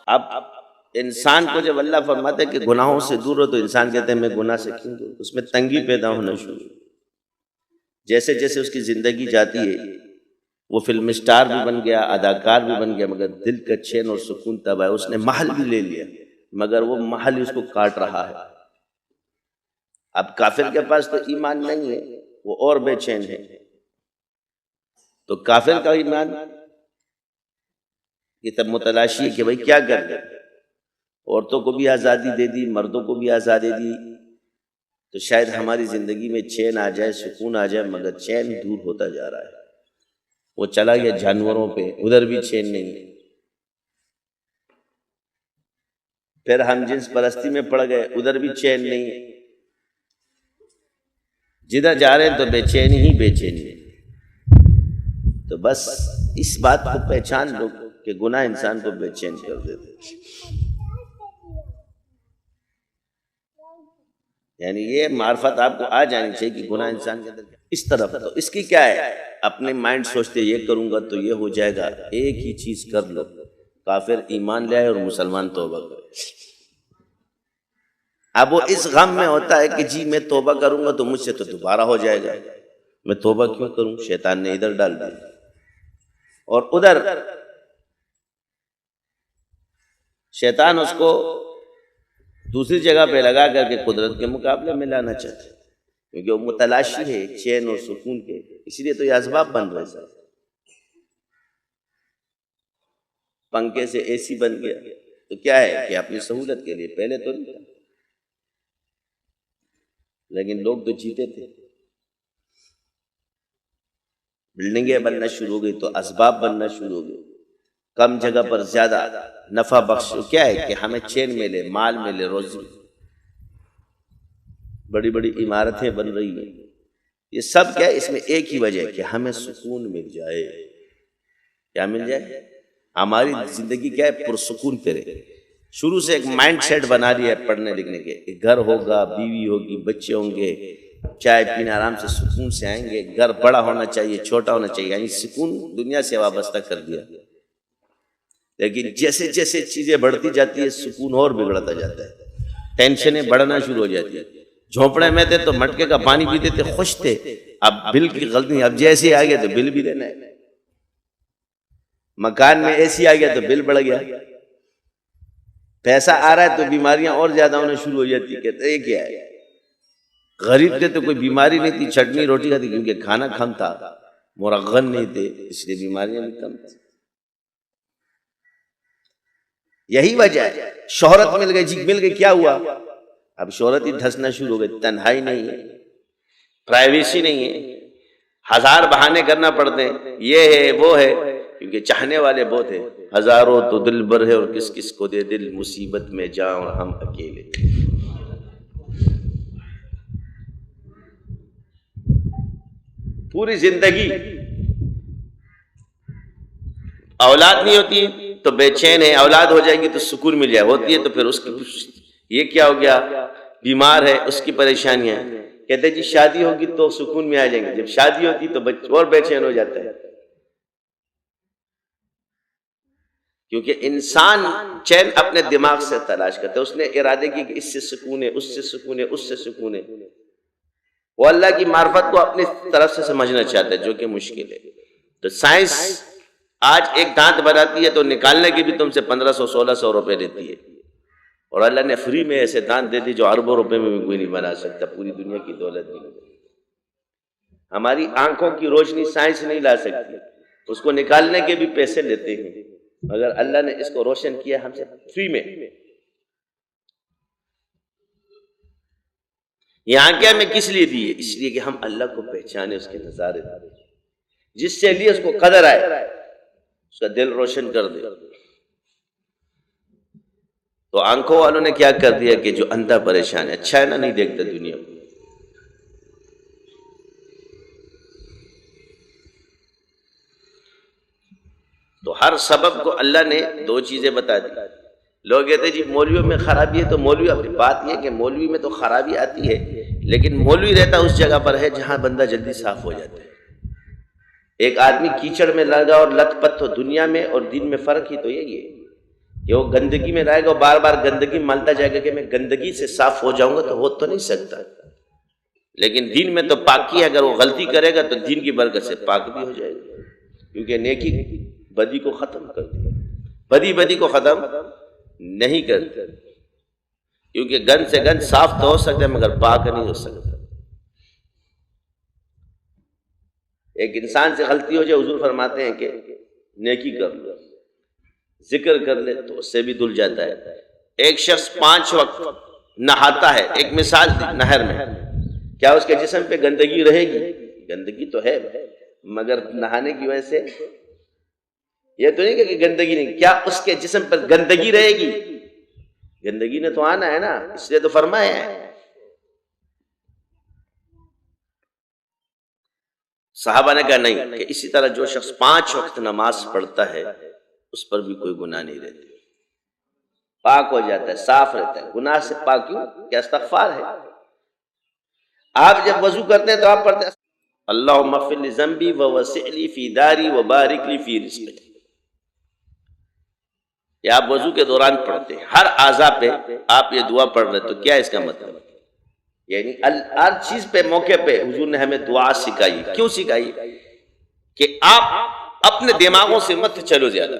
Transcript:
اب انسان کو جب اللہ فرماتا ہے کہ گناہوں سے دور ہو تو انسان کہتے ہیں میں گناہ سے کیوں دور، اس میں تنگی پیدا ہونا شروع۔ جیسے جیسے اس کی زندگی جاتی ہے وہ فلم سٹار بھی بن گیا، اداکار بھی بن گیا، مگر دل کا چین اور سکون تب ہے۔ اس نے محل بھی لے لیا مگر وہ محل ہی اس کو کاٹ رہا ہے۔ اب کافر کے پاس تو ایمان نہیں ہے، وہ اور بے چین ہے۔ تو کافر کا ایمان یہ تب متلاشی ہے کہ بھئی کیا کر دیں، عورتوں کو بھی آزادی دے دی، مردوں کو بھی آزادی دی تو شاید ہماری زندگی میں چین آ جائے، سکون آ جائے، مگر چین دور ہوتا جا رہا ہے۔ وہ چلا گیا جانوروں پہ، ادھر بھی چین نہیں۔ پھر ہم جنس پرستی میں پڑ گئے، ادھر بھی چین نہیں۔ جدھر جا رہے ہیں تو بے چینی ہی بے چینی ہے۔ تو بس اس بات کو پہچان لو کہ گناہ انسان کو بے چین کر دیتے، یعنی یہ معرفت آپ کو آ جانی چاہیے کہ گناہ انسان کے اندر اس طرف۔ تو اس کی کیا ہے، اپنے مائنڈ سوچتے یہ کروں گا تو یہ ہو جائے گا، ایک ہی چیز کر لو، کافر ایمان لے آئے اور مسلمان توبہ کرے۔ اب وہ اس غم میں ہوتا ہے کہ جی میں توبہ کروں گا تو مجھ سے تو دوبارہ ہو جائے گا، میں توبہ کیوں کروں، شیطان نے ادھر ڈال دیا اور ادھر شیطان اس کو دوسری جگہ پہ لگا کر کے قدرت کے مقابلے میں لانا چاہتا ہے، کیونکہ وہ متلاشی ہے چین اور سکون کے، اس لیے تو یہ اسباب بن رہے ہیں۔ پنکھے سے اے سی بن گیا تو کیا ہے کہ اپنی سہولت کے لیے، پہلے تو نہیں تھا، لیکن لوگ تو جیتے تھے۔ بلڈنگیں بننا شروع ہو گئی تو اسباب بننا شروع ہو گئے، کم جگہ پر زیادہ نفع بخش، کیا ہے کہ ہمیں چین ملے، مال ملے، روزی، بڑی بڑی عمارتیں بن رہی ہیں۔ یہ سب کیا ہے، اس میں ایک ہی وجہ ہے کہ ہمیں سکون مل جائے۔ کیا مل جائے؟ ہماری زندگی کیا ہے، پرسکون پہ رہے۔ شروع سے ایک مائنڈ سیٹ بنا لیا ہے پڑھنے لکھنے کے، ایک گھر ہوگا، بیوی ہوگی، بچے ہوں گے، چائے پینے آرام سے سکون سے آئیں گے، گھر بڑا ہونا چاہیے، چھوٹا ہونا چاہیے، یعنی سکون دنیا سے وابستہ کر دیا۔ لیکن جیسے جیسے چیزیں بڑھتی جاتی ہے سکون اور بگڑتا جاتا ہے، ٹینشنیں بڑھنا شروع ہو جاتی ہیں۔ جھونپڑے میں تھے تو مٹکے کا پانی پیتے تھے، خوش تھے، اب بل کی غلطی، اب جیسے ہی آ گیا تو بل بھی دینا ہے۔ مکان میں اے سی آ گیا تو بل بڑھ گیا، پیسہ آ رہا ہے تو بیماریاں اور زیادہ ہونا شروع ہو جاتی ہے۔ کہتے ہیں کیا ہے، غریب تھے تو کوئی بیماری نہیں تھی، چٹنی روٹی کھاتی، کیونکہ کھانا کم تھا، مرغن نہیں تھے، اس لیے بیماریاں بھی کم تھیں۔ یہی وجہ ہے، شہرت مل گئی، جی مل گئی، کیا ہوا، اب شہرت ہی دھسنا شروع ہو گئی، تنہائی نہیں ہے، پرائیویسی نہیں ہے، ہزار بہانے کرنا پڑتے ہیں، یہ ہے وہ ہے، کیونکہ چاہنے والے بہت ہیں، ہزاروں تو دل بر ہے اور کس کس کو دے دل، مصیبت میں جاؤں اور ہم اکیلے۔ پوری زندگی اولاد نہیں ہوتی تو بے چین ہے، اولاد ہو جائے گی تو سکون مل جائے، ہوتی ہے تو پھر اس کی یہ کیا ہو گیا، بیمار ہے، اس کی پریشانیاں، کہتے جی شادی ہوگی تو سکون میں آ جائیں گے، جب شادی ہوتی تو بچہ اور بے چین ہو جاتا ہے، کیونکہ انسان چین اپنے دماغ سے تلاش کرتا ہے، اس نے ارادے کی کہ اس سے سکون ہے، اس سے سکون ہے، اس سے سکون ہے، وہ اللہ کی معرفت کو اپنی طرف سے سمجھنا چاہتا ہے، جو کہ مشکل ہے۔ تو سائنس آج ایک دانت بناتی ہے تو نکالنے کی بھی تم سے 1500-1600 روپے لیتی ہے، اور اللہ نے فری میں ایسے دانت دے دی جو اربوں روپے میں بھی کوئی نہیں بنا سکتا، پوری دنیا کی دولت نہیں۔ ہماری آنکھوں کی روشنی سائنس نہیں لا سکتی، اس کو نکالنے کے بھی پیسے لیتے ہیں، مگر اللہ نے اس کو روشن کیا ہم سے فری میں۔ یہ آنکھیں ہمیں کس لیے دی ہے؟ اس لیے کہ ہم اللہ کو پہچانے، اس کے نظارے دیں، جس سے لیے اس کو قدر آئے، اس کا دل روشن کر دے۔ تو آنکھوں والوں نے کیا کر دیا کہ جو اندھا پریشان ہے، اچھا ہے نا، نہیں دیکھتا دنیا کو، تو ہر سبب کو اللہ نے دو چیزیں بتا دی۔ لوگ کہتے ہیں جی مولویوں میں خرابی ہے، تو مولوی، اپنی بات یہ کہ مولوی میں تو خرابی آتی ہے، لیکن مولوی رہتا اس جگہ پر ہے جہاں بندہ جلدی صاف ہو جاتا ہے۔ ایک آدمی کیچڑ میں لگا اور لت پت ہو، دنیا میں اور دین میں فرق ہی تو یہی ہے کہ وہ گندگی میں رہے گا، بار بار گندگی ملتا جائے گا کہ میں گندگی سے صاف ہو جاؤں گا، تو ہو تو نہیں سکتا۔ لیکن دین میں تو پاکی ہے، اگر وہ غلطی کرے گا تو دین کی برکت سے پاک بھی ہو جائے گا، کیونکہ نیکی بدی کو ختم کر دی، بدی کو ختم نہیں کرتی، کیونکہ گند سے گند صاف تو ہو سکتا ہے مگر پاک نہیں ہو سکتا۔ ایک انسان سے غلطی ہو جائے، حضور فرماتے ہیں کہ نیکی کر لو، ذکر کر لے تو اس سے بھی دھل جاتا ہے۔ ایک شخص 5 وقت نہاتا ہے، ایک مثال دی نہر میں، کیا اس کے جسم پہ گندگی رہے گی؟ گندگی تو ہے، مگر نہانے کی وجہ سے یہ تو نہیں کہ گندگی نہیں، کیا اس کے جسم پر گندگی رہے گی؟ گندگی نے تو آنا ہے نا، اس لیے تو فرمایا ہے۔ صحابہ نے کہا نہیں، کہ اسی طرح جو شخص 5 وقت نماز پڑھتا ہے اس پر بھی کوئی گناہ نہیں رہتی، پاک ہو جاتا ہے، صاف رہتا ہے۔ گناہ سے پاک کیوں؟ کیا استغفار ہے۔ آپ جب وضو کرتے ہیں تو آپ پڑھتے ہیں اللہم اغفر لی ذنبی ووسع لی فی داری وبارک لی فی رزقی، یہ آپ وضو کے دوران پڑھتے ہیں، ہر اعضاء پہ آپ یہ دعا پڑھ رہے، تو کیا اس کا مطلب؟ یعنی ہر چیز پہ موقع پہ حضور نے ہمیں دعا سکھائی۔ کیوں سکھائی؟ کہ آپ اپنے دماغوں سے مت چلو زیادہ،